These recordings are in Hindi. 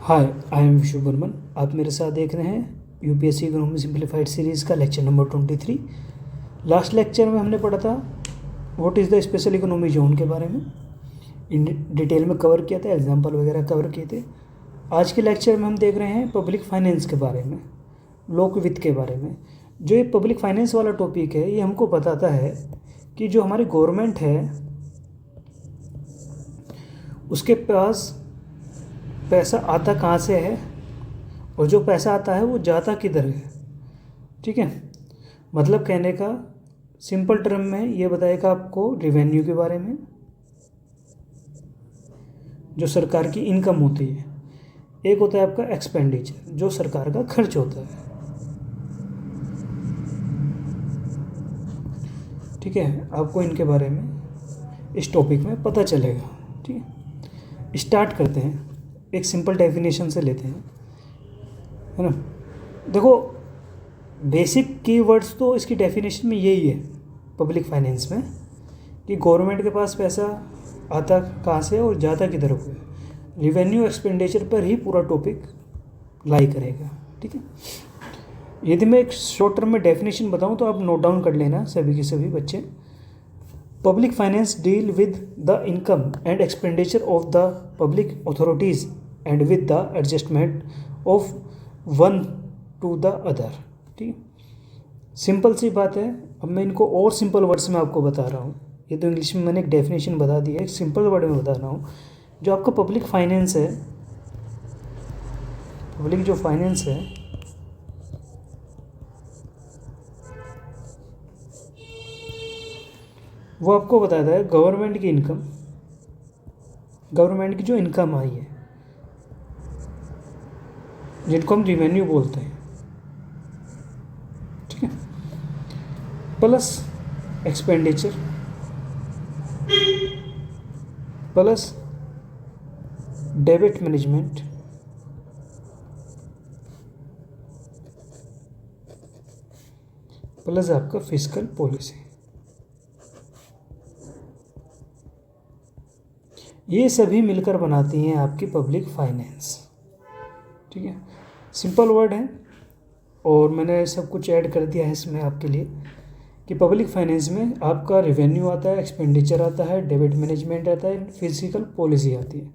Hi, I am Vishu Burman. आप मेरे साथ देख रहे हैं यूपीएससी इकोनॉमी सिंप्लीफाइड सीरीज़ का लेक्चर नंबर 23। लास्ट लेक्चर में हमने पढ़ा था what is the special economy zone के बारे में, इन डिटेल में कवर किया था, एग्जांपल वगैरह कवर किए थे। आज के लेक्चर में हम देख रहे हैं पब्लिक फाइनेंस के बारे में, लोक वित्त के बारे में। जो ये पब्लिक फाइनेंस वाला टॉपिक है ये हमको बताता है कि जो हमारी गवर्नमेंट है उसके पास पैसा आता कहाँ से है और जो पैसा आता है वो जाता किधर है। ठीक है, मतलब कहने का सिंपल टर्म में ये बताएगा आपको रेवेन्यू के बारे में, जो सरकार की इनकम होती है। एक होता है आपका एक्सपेंडिचर, जो सरकार का खर्च होता है। ठीक है, आपको इनके बारे में इस टॉपिक में पता चलेगा। ठीक है, स्टार्ट करते हैं, एक सिंपल डेफिनेशन से लेते हैं, है ना। देखो, बेसिक कीवर्ड्स तो इसकी डेफिनेशन में यही है पब्लिक फाइनेंस में, कि गवर्नमेंट के पास पैसा आता कहाँ से और जाता किधर को है। रिवेन्यू एक्सपेंडिचर पर ही पूरा टॉपिक लाई करेगा। ठीक है, यदि मैं एक शॉर्ट टर्म में डेफिनेशन बताऊं तो आप नोट डाउन कर लेना सभी के सभी बच्चे। Public finance deal with the income and expenditure of the public authorities and with the adjustment of one to the other। ठीक, सिंपल सी बात है। अब मैं इनको और सिंपल वर्ड्स में आपको बता रहा हूँ। ये तो इंग्लिश में मैंने एक डेफिनेशन बता दी है, एक सिंपल वर्ड में बता रहा हूँ। जो आपका पब्लिक फाइनेंस है, पब्लिक जो फाइनेंस है वो आपको बताता है गवर्नमेंट की इनकम, गवर्नमेंट की जो इनकम आई है जिनको हम रिवेन्यू बोलते हैं। ठीक है, plus expenditure plus debit management plus आपका फिस्कल पॉलिसी। ये सभी मिलकर बनाती हैं आपकी पब्लिक फाइनेंस। ठीक है, सिंपल वर्ड है और मैंने सब कुछ ऐड कर दिया है इसमें आपके लिए कि पब्लिक फाइनेंस में आपका रेवेन्यू आता है, एक्सपेंडिचर आता है, डेबिट मैनेजमेंट आता है, फिजिकल पॉलिसी आती है।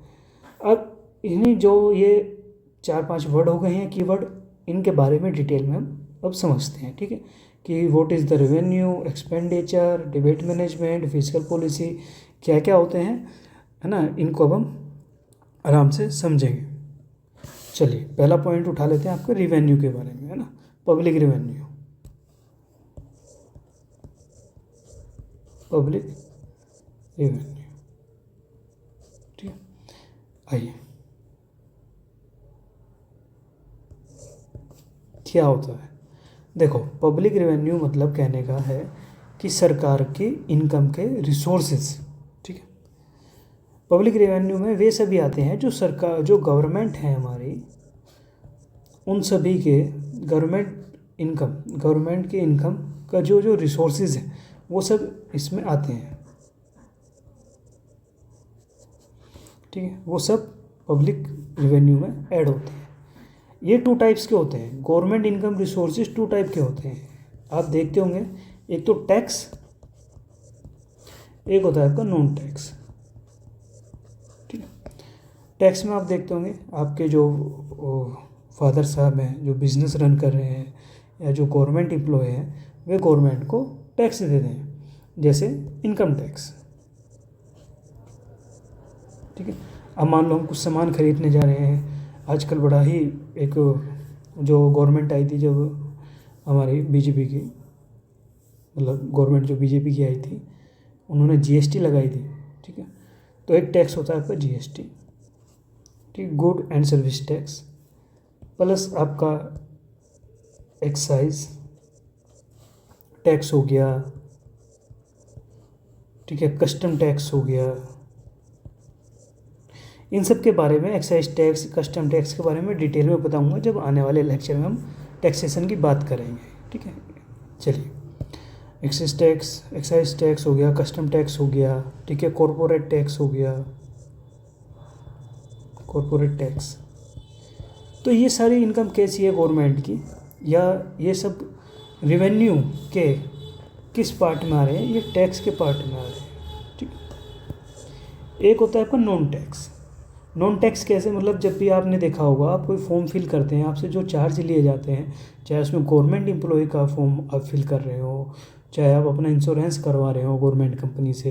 अब इन्हीं जो ये 4-5 वर्ड हो गए हैं कीवर्ड, इनके बारे में डिटेल में हम अब समझते हैं। ठीक है, कि what is the revenue, expenditure, debit management, physical policy क्या क्या होते हैं, है ना। इनको अब हम आराम से समझेंगे। चलिए, पहला पॉइंट उठा लेते हैं आपके रिवेन्यू के बारे में, है ना। Public revenue, public revenue. ठीक है, आइए, क्या होता है। देखो, पब्लिक रेवेन्यू मतलब कहने का है कि सरकार की इनकम के रिसोर्सेज। ठीक है, पब्लिक रेवेन्यू में वे सभी आते हैं जो सरकार, जो गवर्नमेंट है हमारी, उन सभी के गवर्नमेंट के इनकम का जो जो रिसोर्सेज हैं वो सब इसमें आते हैं। ठीक है, वो सब पब्लिक रेवेन्यू में ऐड होते हैं। ये 2 टाइप्स के होते हैं। गवर्नमेंट इनकम रिसोर्सेज 2 टाइप के होते हैं, आप देखते होंगे। एक तो टैक्स, एक होता है आपका नॉन टैक्स। ठीक है, टैक्स में आप देखते होंगे आपके जो फादर साहब हैं जो बिज़नेस रन कर रहे हैं या जो गवर्नमेंट एम्प्लॉय हैं, वे गवर्नमेंट को टैक्स देते हैं, जैसे इनकम टैक्स। ठीक है, अब मान लो हम कुछ सामान खरीदने जा रहे हैं। आजकल बड़ा ही एक जो गवर्नमेंट आई थी जब हमारी बीजेपी की, मतलब गवर्नमेंट जो बीजेपी की आई थी, उन्होंने जीएसटी लगाई थी। ठीक है, तो एक टैक्स होता है आपका जीएसटी। ठीक, good and service tax, plus आपका एक्साइज टैक्स हो गया। ठीक है, कस्टम टैक्स हो गया। इन सब के बारे में, एक्साइज टैक्स, कस्टम टैक्स के बारे में डिटेल में बताऊंगा जब आने वाले लेक्चर में हम टैक्सेशन की बात करेंगे। ठीक है, चलिए, एक्साइज टैक्स हो गया, कस्टम टैक्स हो गया। ठीक है, कॉरपोरेट टैक्स हो गया, कॉरपोरेट टैक्स। तो ये सारी इनकम कैसी है गवर्नमेंट की, या ये सब रेवेन्यू के किस पार्ट में आ रहे हैं, ये टैक्स के पार्ट में आ रहे हैं। ठीक है, एक होता है आपका नॉन टैक्स। नॉन टैक्स कैसे, मतलब जब भी आपने देखा होगा आप कोई फॉर्म फिल करते हैं, आपसे जो चार्ज लिए जाते हैं, चाहे उसमें गवर्नमेंट एम्प्लॉय का फॉर्म आप फिल कर रहे हो, चाहे आप अपना इंश्योरेंस करवा रहे हो गवर्नमेंट कंपनी से,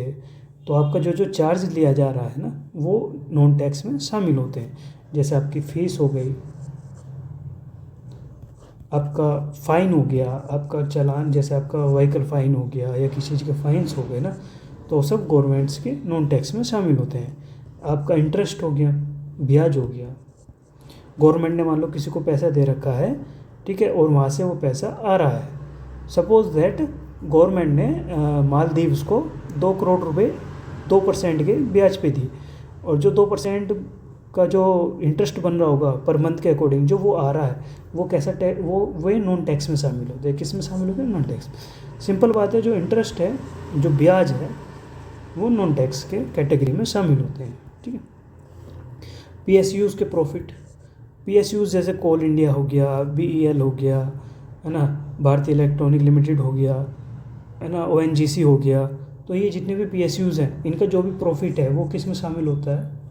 तो आपका जो जो चार्ज लिया जा रहा है ना, वो नॉन टैक्स में शामिल होते हैं। जैसे आपकी फ़ीस हो गई, आपका फ़ाइन हो गया, आपका चालान, जैसे आपका व्हीकल फ़ाइन हो गया या किसी चीज़ के फ़ाइन्स हो गए ना, तो सब गवर्नमेंट्स के नॉन टैक्स में शामिल होते हैं। आपका इंटरेस्ट हो गया, ब्याज हो गया, गवर्नमेंट ने मान लो किसी को पैसा दे रखा है, ठीक है, और वहाँ से वो पैसा आ रहा है। सपोज दैट गवर्नमेंट ने मालदीव्स को 2 करोड़ रुपए 2% के ब्याज पे दी, और जो 2% का जो इंटरेस्ट बन रहा होगा पर मंथ के अकॉर्डिंग जो वो आ रहा है, वो कैसा वो नॉन टैक्स में शामिल होते हैं। किस में शामिल होते हैं? Non tax. सिंपल बात है, जो इंटरेस्ट है, जो ब्याज है, वो नॉन टैक्स के कैटेगरी में शामिल होते हैं। ठीक है, PSUs के प्रॉफिट, PSUs जैसे कोल इंडिया हो गया, BEL हो गया, है ना, भारतीय इलेक्ट्रॉनिक लिमिटेड हो गया, है ना, ONGC हो गया, तो ये जितने भी PSUs हैं, इनका जो भी प्रॉफिट है वो किस में शामिल होता है?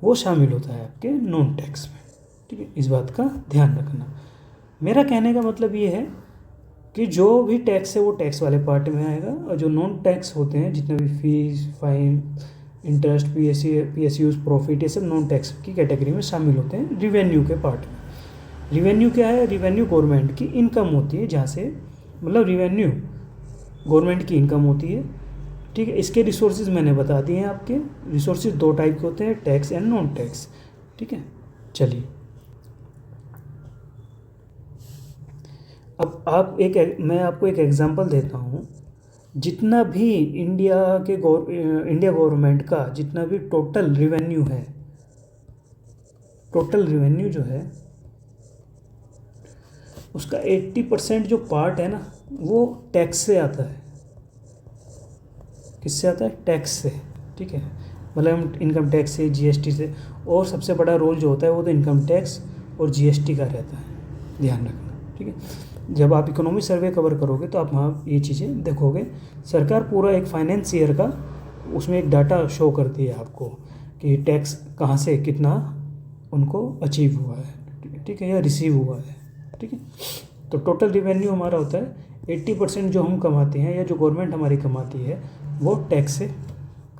वो शामिल होता है आपके नॉन टैक्स में। ठीक है, इस बात का ध्यान रखना। मेरा कहने का मतलब ये है कि जो भी टैक्स है वो टैक्स वाले पार्ट में आएगा, और जो नॉन टैक्स होते हैं, जितने भी fees, fine, interest, PSUs, profit, ये सब नॉन टैक्स की कैटेगरी में शामिल होते हैं रिवेन्यू के पार्ट में। रिवेन्यू क्या है? रिवेन्यू गवर्नमेंट की इनकम होती है, जहाँ से मतलब रिवेन्यू गवर्नमेंट की इनकम होती है। ठीक है, इसके रिसोर्सेज मैंने बता दिए हैं आपके। रिसोर्सेज 2 टाइप के होते हैं, टैक्स एंड नॉन टैक्स। ठीक है, चलिए अब मैं आपको एक एग्जांपल देता हूँ। जितना भी इंडिया गवर्नमेंट का जितना भी टोटल रिवेन्यू है, टोटल रिवेन्यू जो है उसका 80% जो पार्ट है ना, वो टैक्स से आता है। किससे आता है? टैक्स से। ठीक है, मतलब इनकम टैक्स से, GST से, और सबसे बड़ा रोल जो होता है वो तो इनकम टैक्स और GST का रहता है, ध्यान रखना। ठीक है, जब आप इकोनॉमी सर्वे कवर करोगे तो आप वहाँ ये चीज़ें देखोगे। सरकार पूरा एक फाइनेंस ईयर का उसमें एक डाटा शो करती है आपको कि टैक्स कहाँ से कितना उनको अचीव हुआ है, ठीक है, या रिसीव हुआ है। ठीक है, तो टोटल रिवेन्यू हमारा होता है 80% जो हम कमाते हैं या जो गवर्नमेंट हमारी कमाती है वो टैक्स से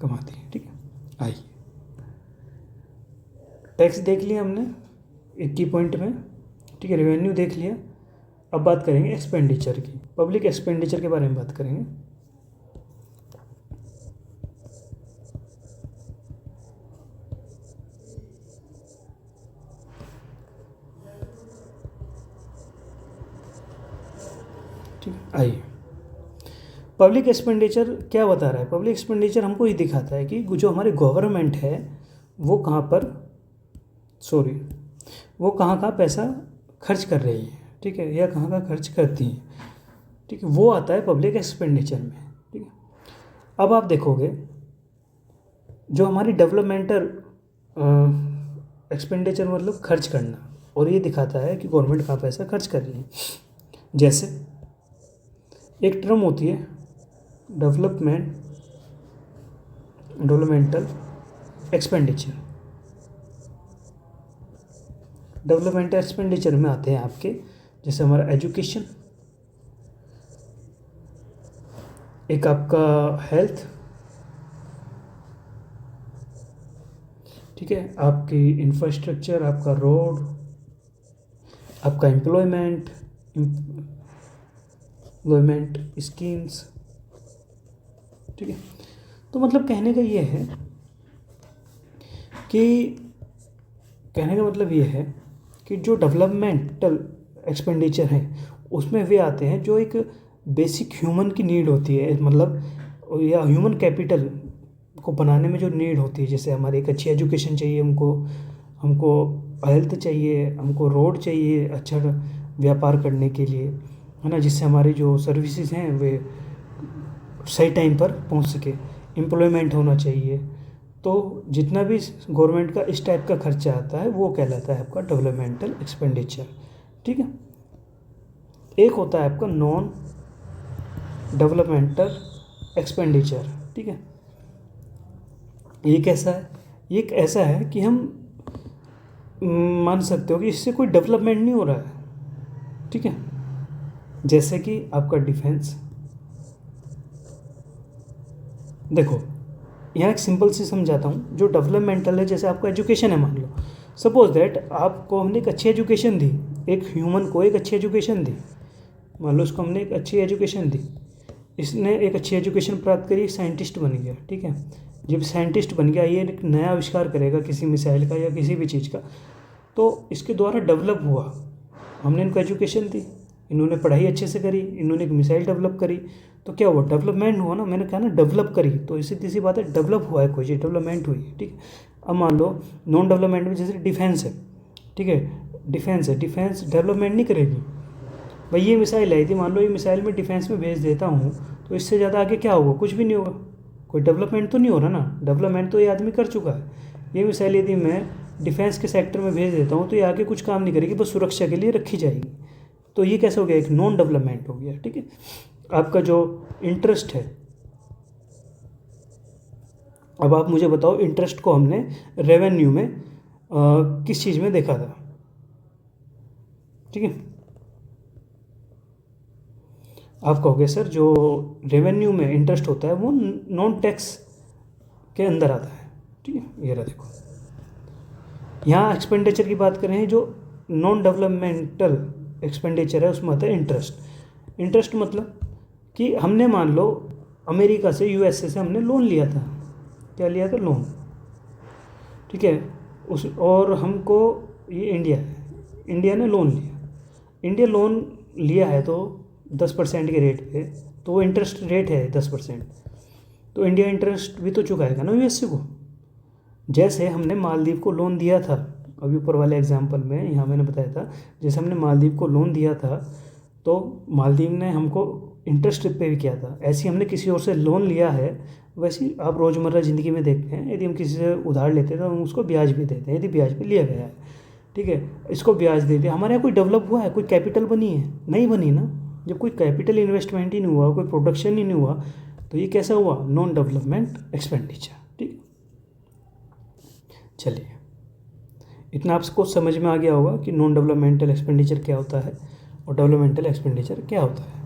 कमाती है। ठीक है, आइए टैक्स देख लिया हमने एक की पॉइंट में। ठीक है, रेवेन्यू देख लिया। अब बात करेंगे एक्सपेंडिचर की, पब्लिक एक्सपेंडिचर के बारे में बात करेंगे। ठीक है, आइए पब्लिक एक्सपेंडिचर क्या बता रहा है? पब्लिक एक्सपेंडिचर हमको ये दिखाता है कि जो हमारी गवर्नमेंट है वो कहाँ पर वो कहाँ कहाँ पैसा खर्च कर रही है, ठीक है, या कहाँ कहाँ खर्च करती है। ठीक है, वो आता है पब्लिक एक्सपेंडिचर में। ठीक है, अब आप देखोगे जो हमारी डेवलपमेंटल एक्सपेंडिचर मतलब खर्च करना, और ये दिखाता है कि गवर्नमेंट कहाँ पैसा खर्च कर रही है। जैसे एक टर्म होती है डेवलपमेंटल एक्सपेंडिचर। डेवलपमेंटल एक्सपेंडिचर में आते हैं आपके जैसे हमारा एजुकेशन, एक आपका हेल्थ, ठीक है, आपकी इंफ्रास्ट्रक्चर, आपका रोड, आपका एम्प्लॉयमेंट स्कीम्स। ठीक है, तो मतलब कहने का मतलब ये है कि जो डेवलपमेंटल एक्सपेंडिचर है उसमें वे आते हैं जो एक बेसिक ह्यूमन की नीड होती है, मतलब या ह्यूमन कैपिटल को बनाने में जो नीड होती है। जैसे हमारी एक अच्छी एजुकेशन चाहिए हमको हेल्थ चाहिए, हमको रोड चाहिए अच्छा व्यापार करने के लिए, है ना, जिससे हमारी जो सर्विसेज हैं वे सही टाइम पर पहुंच सके। एम्प्लॉयमेंट होना चाहिए, तो जितना भी गवर्नमेंट का इस टाइप का खर्चा आता है वो कहलाता है आपका डेवलपमेंटल एक्सपेंडिचर। ठीक है। एक होता है आपका नॉन डेवलपमेंटल एक्सपेंडिचर। ठीक है। ये कैसा है? ये एक ऐसा है कि हम मान सकते हो कि इससे कोई डेवलपमेंट नहीं हो रहा है। ठीक है। जैसे कि आपका डिफेंस, देखो यहाँ एक सिंपल सी समझाता हूँ। जो डेवलपमेंटल है, जैसे आपका एजुकेशन है, मान लो सपोज दैट आपको हमने एक अच्छी एजुकेशन दी, एक ह्यूमन को एक अच्छी एजुकेशन दी, मान लो उसको हमने एक अच्छी एजुकेशन दी, इसने एक अच्छी एजुकेशन प्राप्त करी, साइंटिस्ट बन गया। ठीक है। जब साइंटिस्ट बन गया, ये एक नया आविष्कार करेगा किसी मिसाइल का या किसी भी चीज़ का, तो इसके द्वारा डेवलप हुआ। हमने इनको एजुकेशन दी, इन्होंने पढ़ाई अच्छे से करी, इन्होंने एक मिसाइल डेवलप करी, तो क्या हुआ? डेवलपमेंट हुआ ना। मैंने कहा ना डेवलप करी, तो सीधी सी बात है, डेवलप हुआ है कोई चीज़, डेवलपमेंट हुई। ठीक है। अब मान लो नॉन डेवलपमेंट में जैसे डिफेंस है। ठीक है। डिफेंस है, डिफेंस डेवलपमेंट नहीं करेगी भाई। ये मिसाइल आई थी, मान लो ये मिसाइल मैं डिफेंस में भेज देता हूँ, तो इससे ज़्यादा आगे क्या होगा? कुछ भी नहीं होगा। कोई डेवलपमेंट तो नहीं हो रहा ना। डेवलपमेंट तो ये आदमी कर चुका है। ये मिसाइल यदि मैं डिफेंस के सेक्टर में भेज देता हूँ तो ये आगे कुछ काम नहीं करेगी, बस सुरक्षा के लिए रखी जाएगी। तो ये कैसे हो गया? एक नॉन डेवलपमेंट हो गया। ठीक है। आपका जो इंटरेस्ट है, अब आप मुझे बताओ, इंटरेस्ट को हमने रेवेन्यू में किस चीज़ में देखा था? ठीक है। आप कहोगे सर जो रेवेन्यू में इंटरेस्ट होता है वो नॉन टैक्स के अंदर आता है। ठीक है। ये रहा देखो, यहाँ एक्सपेंडिचर की बात करें, जो नॉन डेवलपमेंटल एक्सपेंडिचर है उसमें आता है इंटरेस्ट। इंटरेस्ट मतलब कि हमने मान लो अमेरिका से, यूएसए से हमने लोन लिया था। क्या लिया था? लोन। ठीक है। उस और हमको, ये इंडिया है, इंडिया ने लोन लिया। इंडिया लोन लिया है तो 10% के रेट पे, तो वो इंटरेस्ट रेट है 10%, तो इंडिया इंटरेस्ट भी तो चुकाएगा ना यूएसए को। जैसे हमने मालदीव को लोन दिया था, अभी ऊपर वाले एग्जांपल में यहाँ मैंने बताया था, जैसे हमने मालदीव को लोन दिया था तो मालदीव ने हमको इंटरेस्ट पे भी किया था। ऐसे ही हमने किसी और से लोन लिया है, वैसे ही आप रोज़मर्रा ज़िंदगी में देखते हैं, यदि हम किसी से उधार लेते हैं तो हम उसको ब्याज भी देते हैं, यदि ब्याज पे लिया गया है। ठीक है। इसको ब्याज देते हैं। हमारे यहाँ कोई डेवलप हुआ है? कोई कैपिटल बनी है? नहीं बनी ना। जब कोई कैपिटल इन्वेस्टमेंट ही नहीं हुआ, कोई प्रोडक्शन ही नहीं हुआ, तो ये कैसा हुआ? Non development expenditure. ठीक। चलिए, इतना आपको समझ में आ गया होगा कि नॉन डेवलपमेंटल एक्सपेंडिचर क्या होता है और डेवलपमेंटल एक्सपेंडिचर क्या होता है।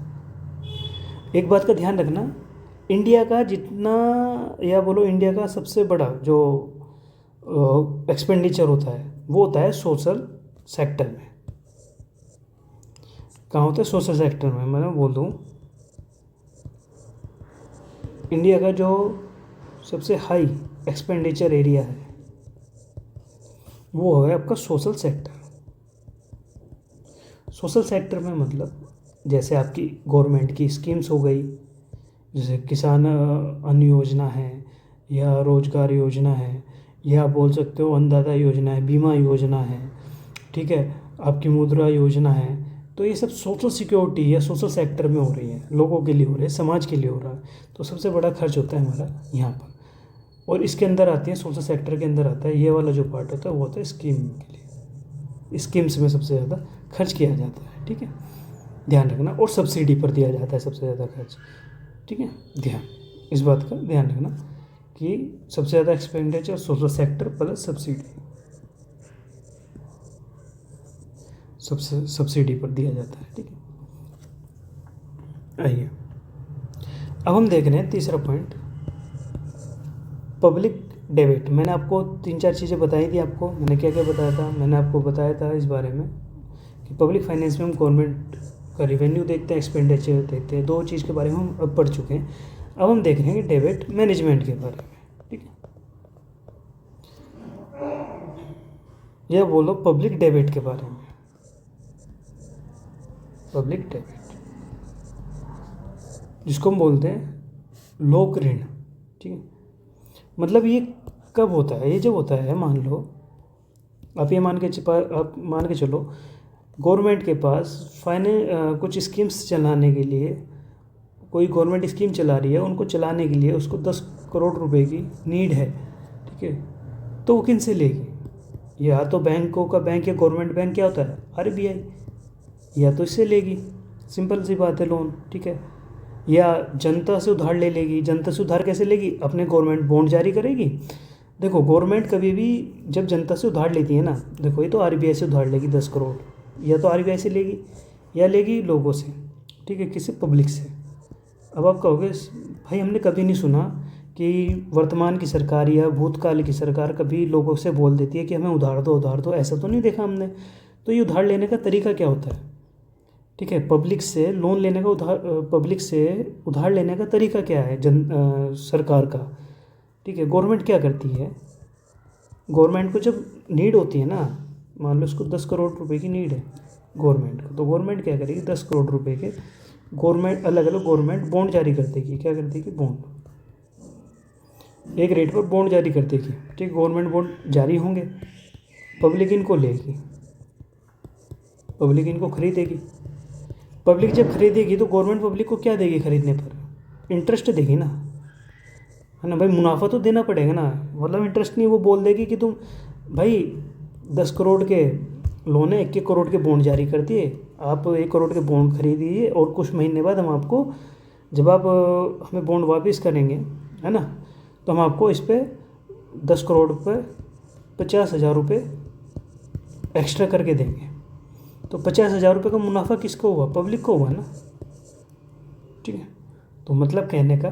एक बात का ध्यान रखना, इंडिया का जितना, या बोलो इंडिया का सबसे बड़ा जो एक्सपेंडिचर होता है वो होता है सोशल सेक्टर में। कहाँ होता है? सोशल सेक्टर में। मैं बोल दूँ, इंडिया का जो सबसे हाई एक्सपेंडिचर एरिया है वो है आपका सोशल सेक्टर। सोशल सेक्टर में मतलब जैसे आपकी गवर्नमेंट की स्कीम्स हो गई, जैसे किसान अन्न योजना है, या रोजगार योजना है, या बोल सकते हो अन्नदाता योजना है, बीमा योजना है। ठीक है। आपकी मुद्रा योजना है। तो ये सब सोशल सिक्योरिटी या सोशल सेक्टर में हो रही है, लोगों के लिए हो रही है, समाज के लिए हो रहा है। तो सबसे बड़ा खर्च होता है हमारा यहाँ पर, और इसके अंदर आती है, सोशल सेक्टर के अंदर आता है ये वाला जो पार्ट होता है, वो होता है स्कीम के लिए। स्कीम्स में सबसे ज़्यादा खर्च किया जाता है। ठीक है। ध्यान रखना। और सब्सिडी पर दिया जाता है सबसे ज़्यादा खर्च। ठीक है। ध्यान, इस बात का ध्यान रखना कि सबसे ज़्यादा expenditure social sector plus subsidy, सबसे सब्सिडी पर दिया जाता है। ठीक है। आइए अब हम देख रहे हैं तीसरा पॉइंट, पब्लिक डेबिट। मैंने आपको 3-4 चीज़ें बताई थी। आपको मैंने क्या क्या बताया था? मैंने आपको बताया था इस बारे में कि पब्लिक फाइनेंस में हम गवर्नमेंट का रिवेन्यू देखते हैं, एक्सपेंडिचर देखते हैं। 2 चीज़ के बारे में हम अब पढ़ चुके हैं। अब हम देख रहे हैं डेबिट मैनेजमेंट के बारे में। ठीक है। या बोलो पब्लिक डेबिट के बारे में। पब्लिक डेबिट जिसको हम बोलते हैं लोक ऋण। ठीक है। मतलब ये कब होता है? ये जब होता है, मान लो आप ये मान के चलो गवर्नमेंट के पास कुछ स्कीम्स चलाने के लिए, कोई गवर्नमेंट स्कीम चला रही है, उनको चलाने के लिए उसको 10 करोड़ रुपए की नीड है। ठीक ठीक है, तो वो किन से लेगी? या तो बैंकों का बैंक या गवर्नमेंट बैंक क्या होता है, आरबीआई, या तो इससे लेगी, सिंपल सी बात है, लोन, ठीक है। या जनता से उधार ले लेगी। जनता से उधार कैसे लेगी? अपने गवर्नमेंट बॉन्ड जारी करेगी। देखो गवर्नमेंट कभी भी जब जनता से उधार लेती है ना, देखो ये तो आरबीआई से उधार लेगी 10 करोड़, या तो आरबीआई से लेगी या लेगी लोगों से, ठीक है, किसी पब्लिक से। अब आप कहोगे भाई हमने कभी नहीं सुना कि वर्तमान की सरकार या भूतकाल की सरकार कभी लोगों से बोल देती है कि हमें उधार दो, ऐसा तो नहीं देखा हमने। तो ये उधार लेने का तरीका क्या होता है, ठीक है, पब्लिक से लोन लेने का पब्लिक से उधार लेने का तरीका क्या है सरकार का, ठीक है। गवर्नमेंट क्या करती है, गवर्नमेंट को जब नीड होती है ना, मान लो उसको 10 करोड़ रुपए की नीड है गवर्नमेंट को, तो गवर्नमेंट क्या करेगी, 10 करोड़ रुपए के गवर्नमेंट अलग अलग गवर्नमेंट बॉन्ड जारी कर देगी। क्या कर देगी? बॉन्ड, एक रेट पर बॉन्ड जारी कर देगी, ठीक। गवर्नमेंट बॉन्ड जारी होंगे, पब्लिक इनको लेगी, पब्लिक इनको खरीदेगी। पब्लिक जब खरीदेगी तो गवर्नमेंट पब्लिक को क्या देगी खरीदने पर? इंटरेस्ट देगी ना, है ना भाई, मुनाफा तो देना पड़ेगा ना, मतलब इंटरेस्ट नहीं, वो बोल देगी कि तुम भाई 10 करोड़ के लोन है, 1 करोड़ के बॉन्ड जारी कर दिए, आप 1 करोड़ के बॉन्ड खरीदिए और कुछ महीने बाद हम आपको, जब आप हमें बॉन्ड वापस करेंगे, है ना, तो हम आपको इस पर 10 करोड़ पर 50,000 रुपये एक्स्ट्रा करके देंगे। तो 50,000 रुपये का मुनाफा किसको हुआ? पब्लिक को हुआ ना, ठीक है। तो मतलब कहने का,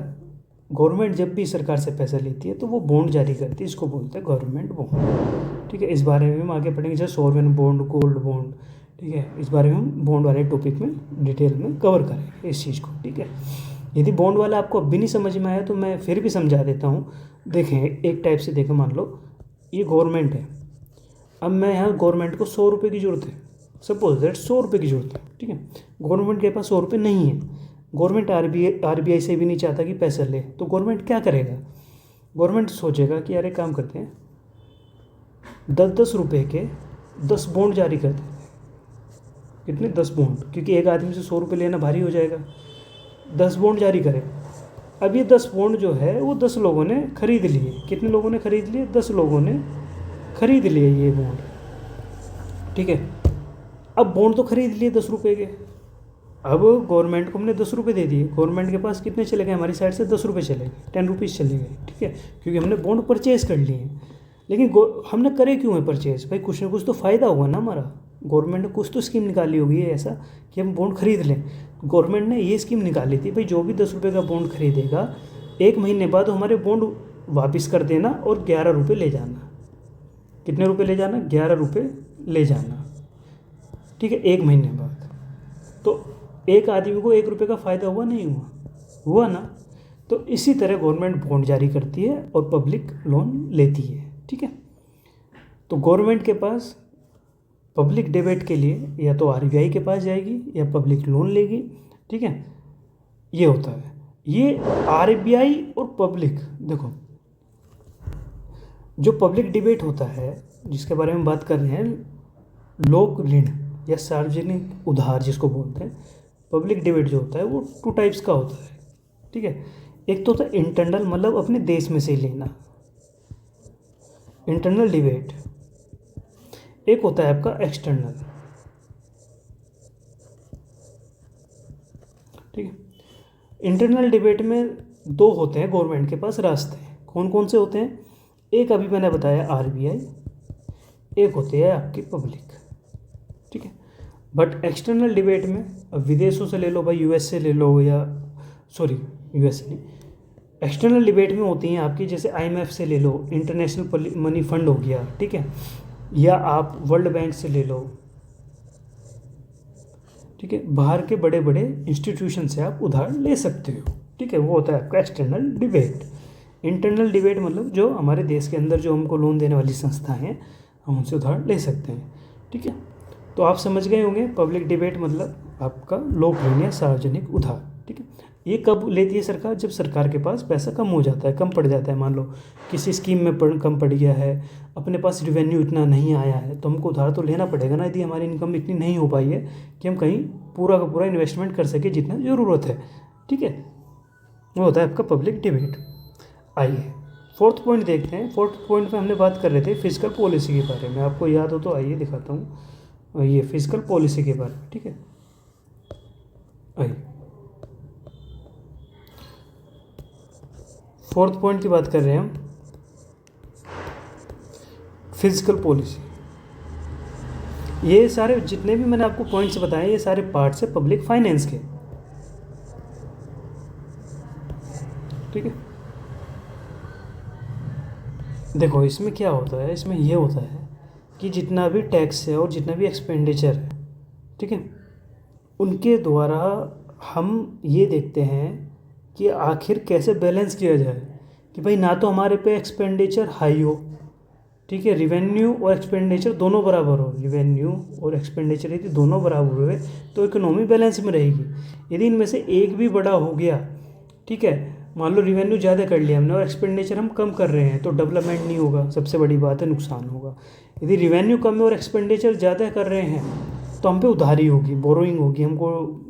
गवर्नमेंट जब भी सरकार से पैसा लेती है तो वो बॉन्ड जारी करती है, इसको बोलते हैं गवर्नमेंट बॉन्ड, ठीक है। इस बारे में हम आगे पढ़ेंगे, जैसे सॉवरेन बॉन्ड, गोल्ड बॉन्ड, ठीक है। इस बारे में हम बॉन्ड वाले टॉपिक में डिटेल में कवर करेंगे इस चीज़ को, ठीक है। यदि बॉन्ड वाला आपको अब भी नहीं समझ में आया तो मैं फिर भी समझा देता हूँ। देखें, एक टाइप से देखें, मान लो ये गवर्नमेंट है, अब मैं यहाँ गवर्नमेंट को 100 रुपये की ज़रूरत है, सपोज दैट 100 रुपये की ज़रूरत है, ठीक है। गवर्नमेंट के पास 100 रुपये नहीं है, गवर्नमेंट आरबीआई से भी नहीं चाहता कि पैसा ले, तो गवर्नमेंट क्या करेगा? गवर्नमेंट सोचेगा कि यार एक काम करते हैं, 10-10 रुपये के 10 बॉन्ड जारी कर देते हैं। कितने? 10 बॉन्ड, क्योंकि एक आदमी से 100 रुपये लेना भारी हो जाएगा। 10 बॉन्ड जारी करें। अब ये 10 बॉन्ड जो है वो 10 लोगों ने खरीद लिए। कितने लोगों ने खरीद लिए? 10 लोगों ने खरीद लिए ये बॉन्ड, ठीक है। अब बॉन्ड तो खरीद लिए 10 रुपये के, अब गवर्नमेंट को हमने 10 रुपये दे दिए, गवर्नमेंट के पास कितने चले गए? हमारी साइड से 10 रुपये चले गए, 10 रुपीज़ चले गए, ठीक है, क्योंकि हमने बॉन्ड परचेज कर लिए हैं। लेकिन हमने करे क्यों है परचेज? भाई कुछ ना कुछ तो फ़ायदा हुआ ना हमारा, गवर्नमेंट ने कुछ तो स्कीम निकाली होगी है ऐसा कि हम बॉन्ड खरीद लें। गवर्नमेंट ने ये स्कीम निकाली थी, भाई जो भी 10 रुपये का बॉन्ड खरीदेगा 1 महीने बाद हमारे बॉन्ड वापस कर देना और 11 रुपये ले जाना। कितने रुपये ले जाना? 11 रुपये ले जाना, ठीक है, 1 महीने बाद। तो एक आदमी को 1 रुपये का फ़ायदा हुआ? नहीं हुआ? हुआ ना। तो इसी तरह गवर्नमेंट बॉन्ड जारी करती है और पब्लिक लोन लेती है, ठीक है। तो गवर्नमेंट के पास पब्लिक डेबिट के लिए या तो आरबीआई के पास जाएगी या पब्लिक लोन लेगी, ठीक है, ये होता है। ये आरबीआई और पब्लिक, देखो जो पब्लिक डिबेट होता है जिसके बारे में बात कर रहे हैं, लोक ऋण या सार्वजनिक उधार जिसको बोलते हैं, पब्लिक डिबेट जो होता है वो 2 टाइप्स का होता है, ठीक है। एक तो होता है इंटरनल, मतलब अपने देश में से ही लेना, इंटरनल डिबेट। एक होता है आपका एक्सटर्नल, ठीक है। इंटरनल डिबेट में 2 होते हैं गवर्नमेंट के पास रास्ते। कौन कौन से होते हैं? एक अभी मैंने बताया आरबीआई, एक होती है आपकी पब्लिक, ठीक है। बट एक्सटर्नल डिबेट में अब विदेशों से ले लो भाई, यूएस से ले लो, या सॉरी यूएस से नहीं, एक्सटर्नल डिबेट में होती हैं आपकी, जैसे आईएमएफ से ले लो, इंटरनेशनल मनी फंड हो गया, ठीक है, या आप वर्ल्ड बैंक से ले लो, ठीक है, बाहर के बड़े बड़े इंस्टीट्यूशन से आप उधार ले सकते हो, ठीक है। वो होता है आपका एक्सटर्नल डिबेट। इंटरनल डिबेट मतलब जो हमारे देश के अंदर जो हमको लोन देने वाली संस्थाएं हैं, हम उनसे उधार ले सकते हैं, ठीक है। तो आप समझ गए होंगे पब्लिक डिबेट मतलब आपका लोक ऋण या सार्वजनिक उधार, ठीक है। ये कब लेती है सरकार? जब सरकार के पास पैसा कम हो जाता है, कम पड़ जाता है। मान लो किसी स्कीम में कम पड़ गया है, अपने पास रिवेन्यू इतना नहीं आया है, तो हमको उधार तो लेना पड़ेगा ना, यदि हमारी इनकम इतनी नहीं हो पाई है कि हम कहीं पूरा का पूरा इन्वेस्टमेंट कर सके जितना ज़रूरत है, ठीक है। वो होता है आपका पब्लिक डिबेट। आइए फोर्थ पॉइंट देखते हैं। फोर्थ पॉइंट में हमने बात कर रहे थे फिजिकल पॉलिसी के बारे में, आपको याद हो तो आइए दिखाता हूँ ये फिजिकल पॉलिसी के बारे में, ठीक है। आइए फोर्थ पॉइंट की बात कर रहे हैं हम, फिजिकल पॉलिसी। ये सारे जितने भी मैंने आपको पॉइंट्स बताए ये सारे पार्ट्स है पब्लिक फाइनेंस के, ठीक है। देखो इसमें क्या होता है, इसमें ये होता है कि जितना भी टैक्स है और जितना भी एक्सपेंडिचर है, ठीक है, उनके द्वारा हम ये देखते हैं कि आखिर कैसे बैलेंस किया जाए कि भाई ना तो हमारे पे एक्सपेंडिचर हाई हो, ठीक है, रिवेन्यू और एक्सपेंडिचर दोनों बराबर हो। रिवेन्यू और एक्सपेंडिचर यदि दोनों बराबर हुए तो इकोनॉमी बैलेंस में रहेगी। यदि इनमें से एक भी बड़ा हो गया, ठीक है, मान लो रिवेन्यू ज़्यादा कर लिया हमने और एक्सपेंडिचर हम कम कर रहे हैं तो डेवलपमेंट नहीं होगा, सबसे बड़ी बात है, नुकसान होगा। यदि रिवेन्यू कम है और एक्सपेंडिचर ज़्यादा कर रहे हैं तो हम पे उधारी होगी, बोरोइंग होगी, हमको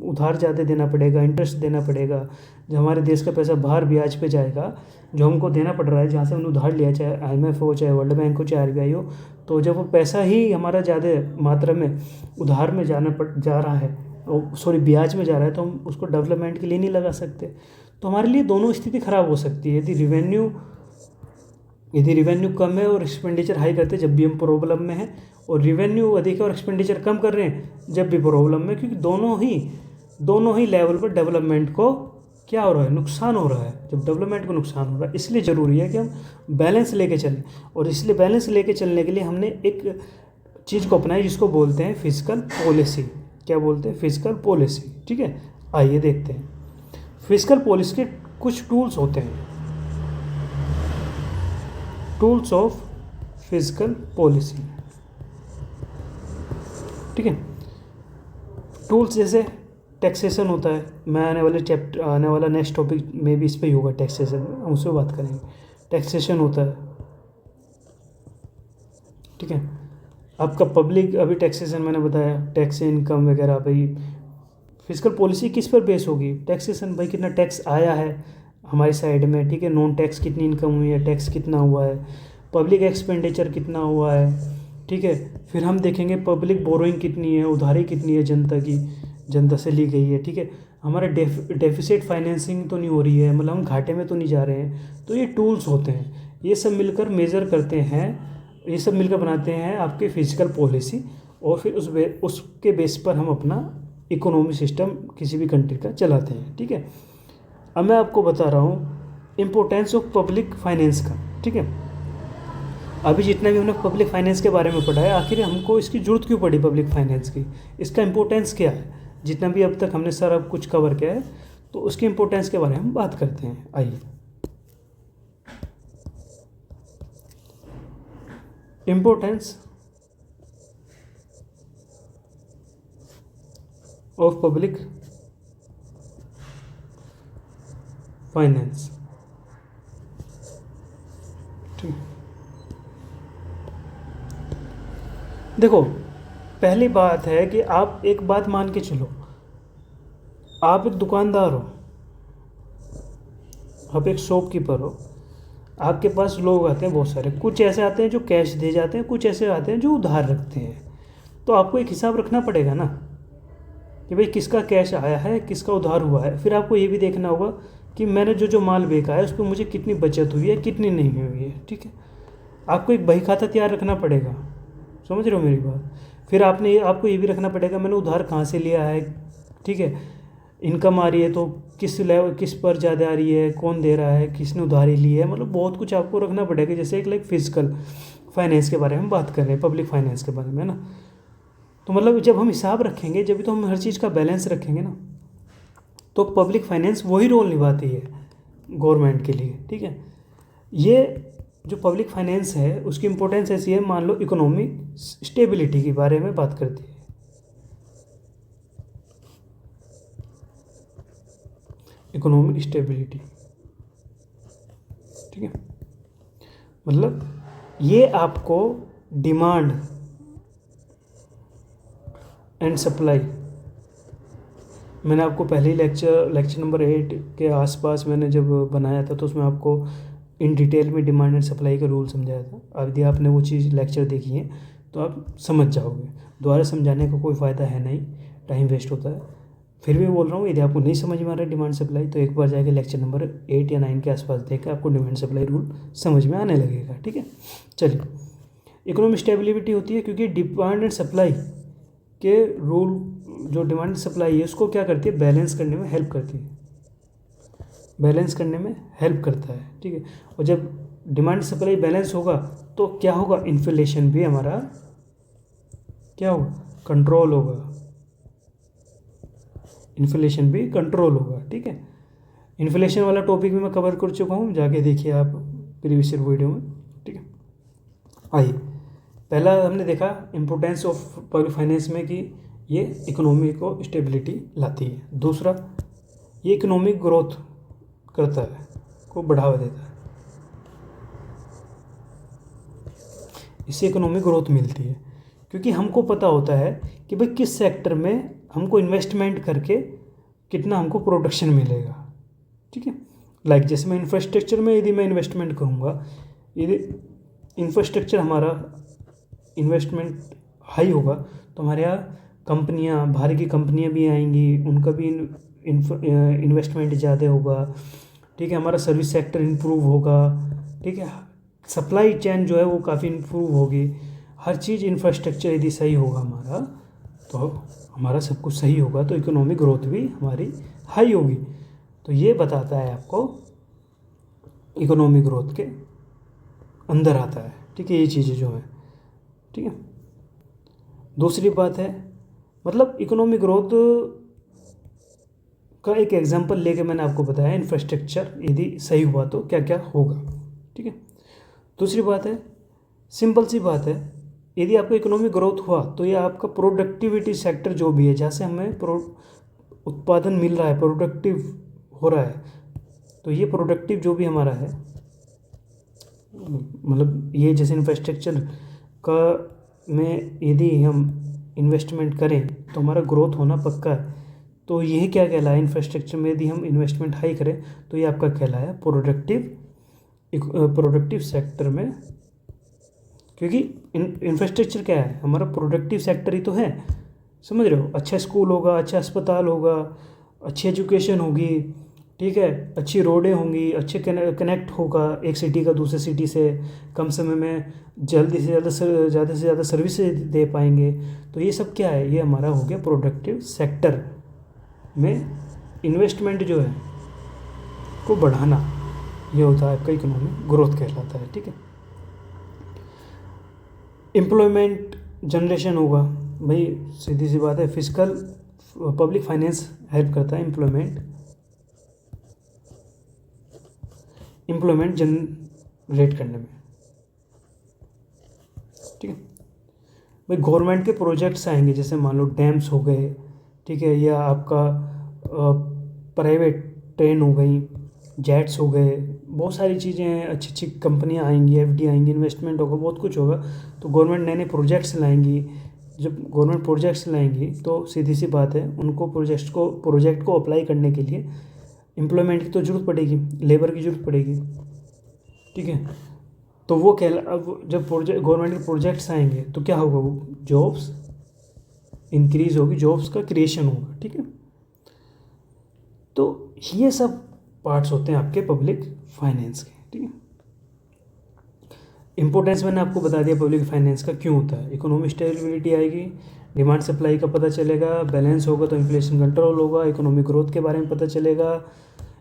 उधार ज़्यादा देना पड़ेगा, इंटरेस्ट देना पड़ेगा। जो हमारे देश का पैसा बाहर ब्याज पे जाएगा, जो हमको देना पड़ रहा है, जहाँ से हमने उधार लिया, चाहे IMF हो, चाहे वर्ल्ड बैंक हो, चाहे RBI हो, तो जब वो पैसा ही हमारा ज़्यादा मात्रा में उधार में जा रहा है, सॉरी ब्याज में जा रहा है, तो हम उसको डेवलपमेंट के लिए नहीं लगा सकते। तो हमारे लिए दोनों स्थिति खराब हो सकती है। यदि रिवेन्यू कम है और एक्सपेंडिचर हाई करते हैं जब भी हम प्रॉब्लम में हैं, और रिवेन्यू अधिक है और एक्सपेंडिचर कम कर रहे हैं जब भी प्रॉब्लम में, क्योंकि दोनों ही लेवल पर डेवलपमेंट को क्या हो रहा है, नुकसान हो रहा है। जब डेवलपमेंट को नुकसान हो रहा है इसलिए ज़रूरी है कि हम बैलेंस लेके चलें, और इसलिए बैलेंस लेके चलने के लिए हमने एक चीज़ को अपनाई जिसको बोलते हैं फिजिकल पॉलिसी। क्या बोलते हैं? फिजिकल पॉलिसी, ठीक है। आइए देखते हैं फिजिकल पॉलिसी के कुछ टूल्स होते हैं, टूल्स ऑफ फिजिकल पॉलिसी, ठीक है। टूल्स जैसे टैक्सेशन होता है, मैं आने वाला नेक्स्ट टॉपिक में भी इस पर ही होगा, टैक्सेशन में हम उससे बात करेंगे। टैक्सेशन होता है, ठीक है। आपका पब्लिक अभी टैक्सेशन मैंने बताया, टैक्स इनकम वगैरह। भाई फिजिकल पॉलिसी किस पर बेस होगी? टैक्सेशन, भाई कितना टैक्स आया है हमारी साइड में, ठीक है, नॉन टैक्स कितनी इनकम हुई है, टैक्स कितना हुआ है, पब्लिक एक्सपेंडिचर कितना हुआ है, ठीक है। फिर हम देखेंगे पब्लिक बोरोइंग कितनी है, उधारी कितनी है जनता की, जनता से ली गई है, ठीक है। हमारा डेफिसिट फाइनेंसिंग तो नहीं हो रही है, मतलब हम घाटे में तो नहीं जा रहे हैं। तो ये टूल्स होते हैं, ये सब मिलकर मेज़र करते हैं, ये सब मिलकर बनाते हैं आपकी फिजिकल पॉलिसी, और फिर उसके बेस पर हम अपना इकोनॉमी सिस्टम किसी भी कंट्री का चलाते हैं, ठीक है। अब मैं आपको बता रहा हूँ इम्पोर्टेंस ऑफ पब्लिक फाइनेंस का, ठीक है। अभी जितना भी हमने पब्लिक फाइनेंस के बारे में पढ़ा है, आखिर हमको इसकी जरूरत क्यों पड़ी पब्लिक फाइनेंस की, इसका इम्पोर्टेंस क्या है, जितना भी अब तक हमने सारा कुछ कवर किया है, तो उसकी इम्पोर्टेंस के बारे में हम बात करते हैं। आइए इम्पोर्टेंस ऑफ पब्लिक फाइनेंस, ठीक। देखो पहली बात है कि आप एक बात मान के चलो, आप एक दुकानदार हो, आप एक शॉपकीपर हो, आपके पास लोग आते हैं बहुत सारे, कुछ ऐसे आते हैं जो कैश दे जाते हैं, कुछ ऐसे आते हैं जो उधार रखते हैं। तो आपको एक हिसाब रखना पड़ेगा ना कि भाई किसका कैश आया है, किसका उधार हुआ है। फिर आपको ये भी देखना होगा कि मैंने जो माल बेचा है उस पर मुझे कितनी बचत हुई है, कितनी नहीं हुई है, ठीक है। आपको एक बही खाता तैयार रखना पड़ेगा, समझ रहे हो मेरी बात। फिर आपको ये भी रखना पड़ेगा मैंने उधार कहाँ से लिया है, ठीक है। इनकम आ रही है तो किस पर ज़्यादा आ रही है, कौन दे रहा है, किसने उधारी ली है, मतलब बहुत कुछ आपको रखना पड़ेगा। जैसे एक फिजिकल फाइनेंस के बारे में बात कर रहे हैं, पब्लिक फाइनेंस के बारे में, है ना। तो मतलब जब हम हिसाब रखेंगे, जब भी तो हम हर चीज़ का बैलेंस रखेंगे ना, तो पब्लिक फाइनेंस वही रोल निभाती है गवर्नमेंट के लिए, ठीक है। ये जो पब्लिक फाइनेंस है उसकी इम्पोर्टेंस ऐसी है, मान लो इकोनॉमिक स्टेबिलिटी के बारे में बात करती है। इकोनॉमिक स्टेबिलिटी, ठीक है, मतलब ये आपको डिमांड एंड सप्लाई, मैंने आपको पहले ही लेक्चर नंबर 8 के आसपास मैंने जब बनाया था तो उसमें आपको इन डिटेल में डिमांड एंड सप्लाई का रूल समझाया था। अब यदि आपने वो चीज़ लेक्चर देखी है तो आप समझ जाओगे। दोबारा समझाने का कोई फ़ायदा है नहीं, टाइम वेस्ट होता है। फिर भी बोल रहा हूँ, यदि आपको नहीं समझ में आ रहा है डिमांड सप्लाई तो एक बार जाके लेक्चर नंबर 8 या 9 के आसपास देखकर आपको डिमांड सप्लाई रूल समझ में आने लगेगा। ठीक है, चलिए। इकोनॉमिक स्टेबिलिटी होती है क्योंकि डिमांड एंड सप्लाई के रूल, जो डिमांड सप्लाई है उसको क्या करती है, बैलेंस करने में हेल्प करती है, बैलेंस करने में हेल्प करता है। ठीक है, और जब डिमांड सप्लाई बैलेंस होगा तो क्या होगा, इन्फ्लेशन भी हमारा क्या होगा, कंट्रोल होगा, इन्फ्लेशन भी कंट्रोल होगा। ठीक है, इन्फ्लेशन वाला टॉपिक भी मैं कवर कर चुका हूँ, जाके देखिए आप प्रीवियस वीडियो में। ठीक है, आइए, पहला हमने देखा इम्पोर्टेंस ऑफ पब्लिक फाइनेंस में कि ये इकोनॉमी को स्टेबिलिटी लाती है। दूसरा, ये इकोनॉमिक ग्रोथ करता है, को बढ़ावा देता है, इससे इकोनॉमिक ग्रोथ मिलती है क्योंकि हमको पता होता है कि भाई किस सेक्टर में हमको इन्वेस्टमेंट करके कितना हमको प्रोडक्शन मिलेगा। ठीक है, लाइक जैसे मैं इंफ्रास्ट्रक्चर में यदि मैं इन्वेस्टमेंट करूँगा, यदि इंफ्रास्ट्रक्चर हमारा इन्वेस्टमेंट हाई होगा तो हमारे यहाँ कंपनियाँ, बाहर की कंपनियाँ भी आएंगी, उनका भी इन्वेस्टमेंट ज़्यादा होगा। ठीक है, हमारा सर्विस सेक्टर इम्प्रूव होगा। ठीक है, सप्लाई चेन जो है वो काफ़ी इम्प्रूव होगी। हर चीज़ इंफ्रास्ट्रक्चर यदि सही होगा हमारा तो हमारा सब कुछ सही होगा, तो इकोनॉमिक ग्रोथ भी हमारी हाई होगी। तो ये बताता है आपको, इकोनॉमिक ग्रोथ के अंदर आता है। ठीक है, ये चीज़ें जो है। ठीक है, दूसरी बात है, मतलब इकोनॉमिक ग्रोथ का एक एग्जांपल लेके मैंने आपको बताया, इंफ्रास्ट्रक्चर यदि सही हुआ तो क्या क्या होगा। ठीक है, दूसरी बात है, सिंपल सी बात है, यदि आपका इकोनॉमिक ग्रोथ हुआ तो ये आपका प्रोडक्टिविटी सेक्टर जो भी है, जहाँ से हमें उत्पादन मिल रहा है, प्रोडक्टिव हो रहा है, तो ये प्रोडक्टिव जो भी हमारा है, मतलब ये जैसे इंफ्रास्ट्रक्चर का में यदि हम इन्वेस्टमेंट करें तो हमारा ग्रोथ होना पक्का है। तो यही क्या कहलाया, इंफ्रास्ट्रक्चर में यदि हम इन्वेस्टमेंट हाई करें तो ये आपका कहलाया प्रोडक्टिव सेक्टर में, क्योंकि इंफ्रास्ट्रक्चर क्या है, हमारा प्रोडक्टिव सेक्टर ही तो है। समझ रहे हो, अच्छा स्कूल होगा, अच्छा अस्पताल होगा, अच्छी एजुकेशन होगी। ठीक है, अच्छी रोडें होंगी, अच्छे कनेक्ट होगा एक सिटी का दूसरे सिटी से, कम समय में जल्दी से ज़्यादा सर्विस दे पाएंगे। तो ये सब क्या है, ये हमारा हो गया प्रोडक्टिव सेक्टर में इन्वेस्टमेंट जो है को बढ़ाना, ये होता है आपका इकोनॉमिक ग्रोथ कहलाता है। ठीक है, एम्प्लॉयमेंट जनरेशन होगा, भाई सीधी सी बात है, फिजिकल पब्लिक फाइनेंस हेल्प करता है एम्प्लॉयमेंट जनरेट करने में। ठीक है भाई, गवर्नमेंट के प्रोजेक्ट्स आएंगे, जैसे मान लो डैम्स हो गए, ठीक है, या आपका प्राइवेट ट्रेन हो गई, जेट्स हो गए, बहुत सारी चीज़ें हैं, अच्छी अच्छी कंपनियां आएंगी, एफडी आएंगी, इन्वेस्टमेंट होगा, बहुत कुछ होगा। तो गवर्नमेंट नए नए प्रोजेक्ट्स लाएंगी। जब गवर्नमेंट प्रोजेक्ट्स लाएंगी तो सीधी सी बात है, उनको प्रोजेक्ट को अप्लाई करने के लिए एम्प्लॉयमेंट की तो ज़रूरत पड़ेगी, लेबर की ज़रूरत पड़ेगी। ठीक है, तो वो अब जब गवर्नमेंट के प्रोजेक्ट्स आएंगे तो क्या होगा, वो जॉब्स इंक्रीज होगी, जॉब्स का क्रिएशन होगा। ठीक है, तो ये सब पार्ट्स होते हैं आपके पब्लिक फाइनेंस के। ठीक है, इंपॉर्टेंस मैंने आपको बता दिया पब्लिक फाइनेंस का क्यों होता है। इकोनॉमिक स्टेबिलिटी आएगी, डिमांड सप्लाई का पता चलेगा, बैलेंस होगा तो इन्फ्लेशन कंट्रोल होगा, इकोनॉमिक ग्रोथ के बारे में पता चलेगा।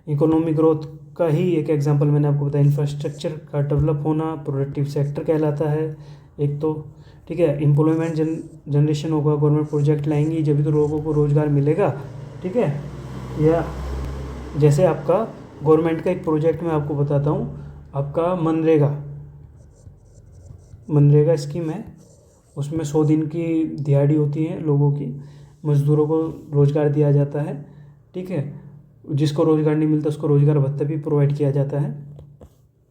इकोनॉमिक ग्रोथ का ही एक एग्जांपल मैंने आपको बताया, इंफ्रास्ट्रक्चर का डेवलप होना प्रोडक्टिव सेक्टर कहलाता है एक तो। ठीक है, एम्प्लॉयमेंट जनरेशन होगा, गवर्नमेंट प्रोजेक्ट लाएंगी जब तो लोगों को रोज़गार मिलेगा। ठीक है, या जैसे आपका गवर्नमेंट का एक प्रोजेक्ट मैं आपको बताता हूँ, आपका मनरेगा स्कीम है, उसमें 100 दिन की दिहाड़ी होती है लोगों की, मज़दूरों को रोज़गार दिया जाता है। ठीक है, जिसको रोज़गार नहीं मिलता उसको रोज़गार भत्ता भी प्रोवाइड किया जाता है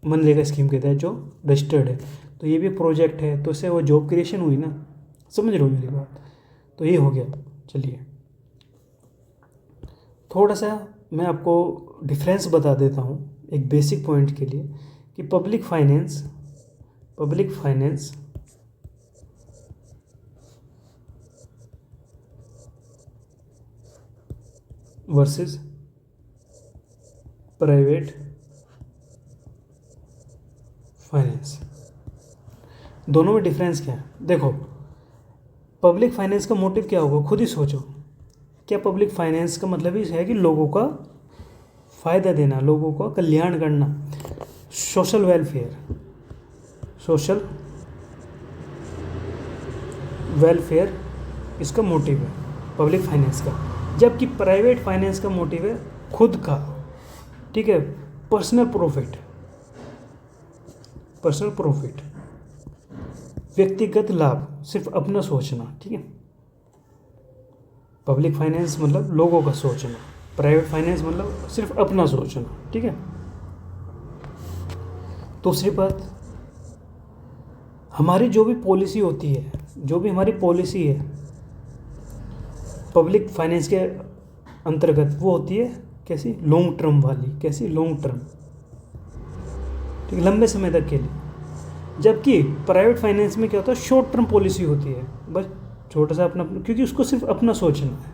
मनरेगा स्कीम के तहत, जो रजिस्टर्ड है। तो ये भी प्रोजेक्ट है, तो इससे वो जॉब क्रिएशन हुई ना, समझ रहे हो मेरी बात। तो ये हो गया। चलिए थोड़ा सा मैं आपको डिफरेंस बता देता हूँ एक बेसिक पॉइंट के लिए, कि public finance versus private finance, दोनों में डिफरेंस क्या है? देखो, पब्लिक फाइनेंस का मोटिव क्या होगा, खुद ही सोचो। क्या पब्लिक फाइनेंस का मतलब ही है कि लोगों का फ़ायदा देना, लोगों का कल्याण करना, सोशल वेलफेयर इसका मोटिव है पब्लिक फाइनेंस का। जबकि प्राइवेट फाइनेंस का मोटिव है खुद का, ठीक है, पर्सनल प्रॉफिट, व्यक्तिगत लाभ, सिर्फ अपना सोचना, ठीक है। पब्लिक फाइनेंस मतलब लोगों का सोचना, प्राइवेट फाइनेंस मतलब सिर्फ अपना सोचना, ठीक है। दूसरी बात, हमारी जो भी पॉलिसी होती है, जो भी हमारी पॉलिसी है पब्लिक फाइनेंस के अंतर्गत, वो होती है कैसी, लॉन्ग टर्म वाली, कैसी, लॉन्ग टर्म, ठीक है, लंबे समय तक के लिए। जबकि प्राइवेट फाइनेंस में क्या होता है, शॉर्ट टर्म पॉलिसी होती है, बस छोटा सा अपना, क्योंकि उसको सिर्फ अपना सोचना है।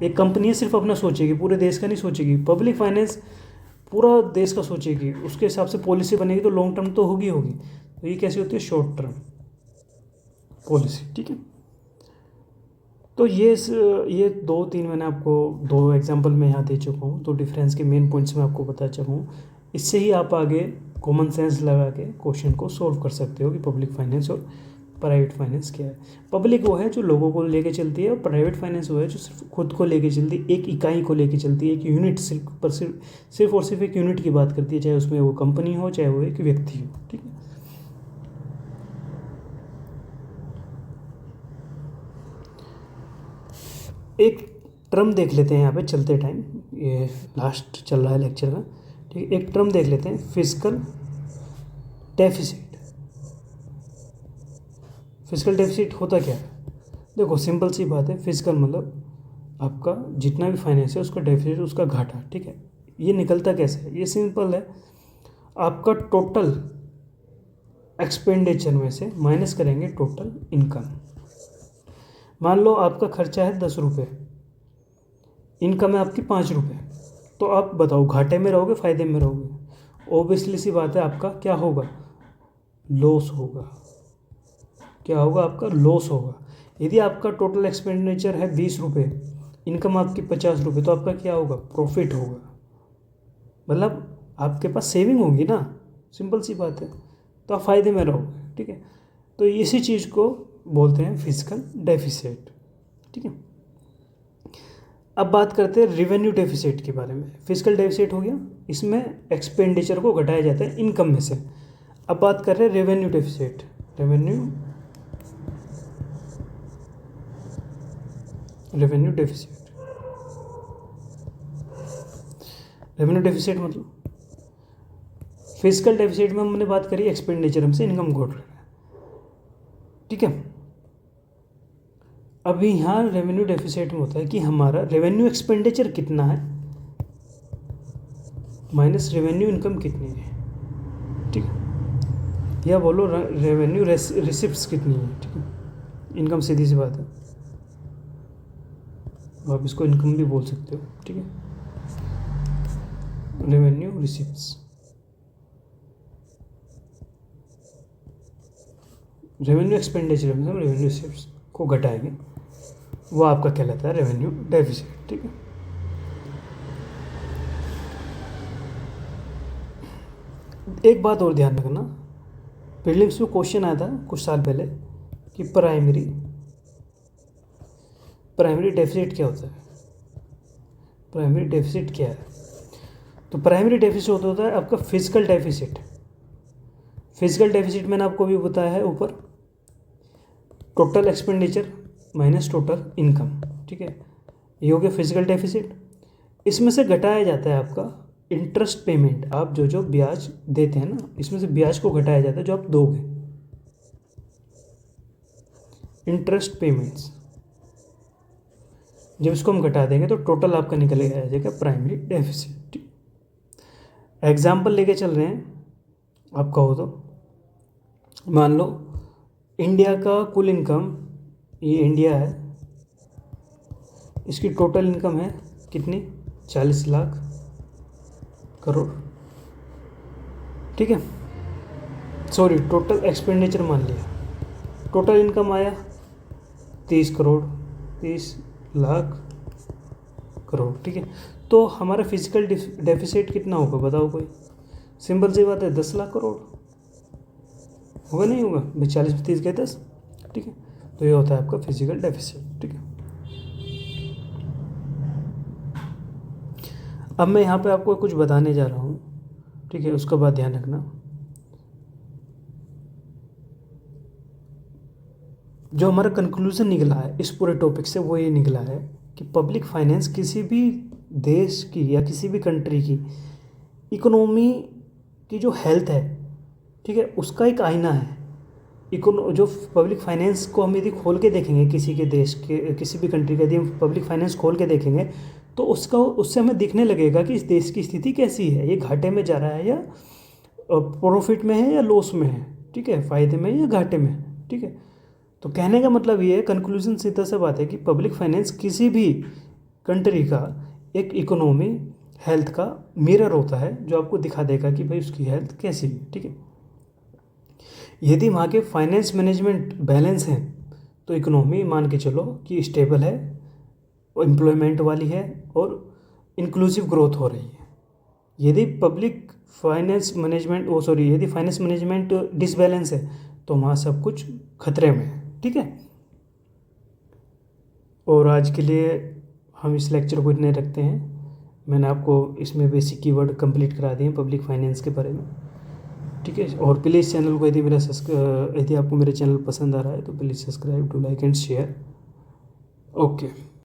एक कंपनी सिर्फ अपना सोचेगी, पूरे देश का नहीं सोचेगी। पब्लिक फाइनेंस पूरा देश का सोचेगी, उसके हिसाब से पॉलिसी बनेगी, तो लॉन्ग टर्म तो होगी। तो ये कैसी होती है, शॉर्ट टर्म पॉलिसी, ठीक है। तो ये 2-3 मैंने आपको 2 एग्जांपल मैं यहाँ दे चुका हूँ, 2 डिफरेंस के मेन पॉइंट्स मैं आपको बता चुका हूँ। इससे ही आप आगे कॉमन सेंस लगा के क्वेश्चन को सॉल्व कर सकते हो कि पब्लिक फाइनेंस और प्राइवेट फाइनेंस क्या है। पब्लिक वो है जो लोगों को लेके चलती है, और प्राइवेट फाइनेंस वो है जो सिर्फ खुद को लेके चलती है, एक इकाई को लेके चलती है, एक यूनिट, सिर्फ और सिर्फ एक यूनिट की बात करती है, चाहे उसमें वो कंपनी हो, चाहे वो एक व्यक्ति हो, ठीक है। एक टर्म देख लेते हैं यहाँ पे चलते टाइम, ये लास्ट चल रहा है लेक्चर का, ठीक है। एक टर्म देख लेते हैं, फिस्कल डेफिसिट। फिस्कल डेफिसिट होता क्या है? देखो, सिंपल सी बात है, फिस्कल मतलब आपका जितना भी फाइनेंस है उसका डेफिसिट, उसका घाटा, ठीक है। ये निकलता कैसे है? ये सिंपल है, आपका टोटल एक्सपेंडिचर में से माइनस करेंगे टोटल इनकम। मान लो आपका खर्चा है 10 रुपये, इनकम है आपकी 5 रुपये, तो आप बताओ घाटे में रहोगे, फ़ायदे में रहोगे? ओबियसली सी बात है, आपका क्या होगा, लॉस होगा। क्या होगा? आपका लॉस होगा। यदि आपका टोटल एक्सपेंडिचर है 20 रुपये, इनकम आपकी 50 रुपये, तो आपका क्या होगा, प्रॉफिट होगा। मतलब आपके पास सेविंग होगी ना, सिंपल सी बात है, तो आप फ़ायदे में रहोगे, ठीक है। तो इसी चीज़ को बोलते हैं फिस्कल डेफिसिट, ठीक है। अब बात करते हैं रेवेन्यू डेफिसिट के बारे में। फिस्कल डेफिसिट हो गया, इसमें एक्सपेंडिचर को घटाया जाता है इनकम में से। अब बात कर रहे हैं रेवेन्यू डेफिसिट। रेवेन्यू डेफिसिट मतलब, फिस्कल डेफिसिट में हमने बात करी एक्सपेंडिचर हमसे इनकम घट रहा है, ठीक है। अभी यहाँ रेवेन्यू डेफिसिट में होता है कि हमारा रेवेन्यू एक्सपेंडिचर कितना है माइनस रेवेन्यू इनकम कितनी है, ठीक है। या बोलो रेवेन्यू रिसिप्ट्स कितनी है, ठीक है। इनकम सीधी सी बात है, आप इसको इनकम भी बोल सकते हो, ठीक है। रेवेन्यू रिसिप्ट्स, रेवेन्यू एक्सपेंडिचर मतलब रेवेन्यू रिसिप्ट्स को घटाएंगे, वो आपका कहलाता है रेवेन्यू डेफिसिट, ठीक है। एक बात और ध्यान रखना, प्रीलिम्स में क्वेश्चन आया था कुछ साल पहले कि प्राइमरी डेफिसिट क्या होता है, प्राइमरी डेफिसिट क्या है। तो प्राइमरी डेफिसिट होता है आपका फिजिकल डेफिसिट। फिजिकल डेफिसिट मैंने आपको भी बताया है ऊपर, total expenditure minus total income, ठीक है। ये हो गया फिजिकल डेफिसिट। इसमें से घटाया जाता है आपका इंटरेस्ट पेमेंट, आप जो ब्याज देते हैं ना, इसमें से ब्याज को घटाया जाता है जो आप दोगे, इंटरेस्ट पेमेंट्स। जब इसको हम घटा देंगे तो टोटल आपका निकलेगा आ जाएगा प्राइमरी डेफिसिट। एग्जाम्पल लेके चल रहे हैं, आपका हो तो मान लो इंडिया का कुल इनकम, ये इंडिया है, इसकी टोटल इनकम है कितनी, 40 लाख करोड़, ठीक है। सॉरी, टोटल एक्सपेंडिचर मान लिया, टोटल इनकम आया 30 करोड़, 30 लाख करोड़, ठीक है। तो हमारा फिजिकल डेफिसिट कितना होगा बताओ कोई, सिंपल सी बात है 10 लाख करोड़ होगा, नहीं होगा भाई, 40 में 30 गए 10, ठीक है। तो ये होता है आपका फिजिकल डेफिसिट, ठीक है। अब मैं यहाँ पे आपको कुछ बताने जा रहा हूँ, ठीक है, उसका बात ध्यान रखना। जो हमारा कंक्लूजन निकला है इस पूरे टॉपिक से वो ये निकला है कि पब्लिक फाइनेंस किसी भी देश की या किसी भी कंट्री की इकोनॉमी की जो हेल्थ है, ठीक है, उसका एक आईना है। जो पब्लिक फाइनेंस को हम यदि खोल के देखेंगे, किसी के देश के किसी भी कंट्री का यदि हम पब्लिक फाइनेंस खोल के देखेंगे तो उससे हमें दिखने लगेगा कि इस देश की स्थिति कैसी है, ये घाटे में जा रहा है या प्रॉफिट में है या लॉस में है, ठीक है, फ़ायदे में या घाटे में, ठीक है। तो कहने का मतलब ये है, कंक्लूजन सीधा सा बात है कि पब्लिक फाइनेंस किसी भी कंट्री का एक इकोनॉमी हेल्थ का मिरर होता है, जो आपको दिखा देगा कि भाई उसकी हेल्थ कैसी है, ठीक है। यदि वहाँ के फाइनेंस मैनेजमेंट बैलेंस हैं तो इकोनॉमी मान के चलो कि स्टेबल है, एम्प्लॉयमेंट वाली है और इंक्लूसिव ग्रोथ हो रही है। यदि पब्लिक फाइनेंस मैनेजमेंट यदि फाइनेंस मैनेजमेंट डिसबैलेंस है तो वहाँ सब कुछ खतरे में है, ठीक है। और आज के लिए हम इस लेक्चर को इतने रखते हैं। मैंने आपको इसमें बेसिक कीवर्ड कंप्लीट करा दिए पब्लिक फाइनेंस के बारे में, ठीक है। और प्लीज़ चैनल को यदि आपको मेरे चैनल पसंद आ रहा है तो please subscribe, to like and share. Okay.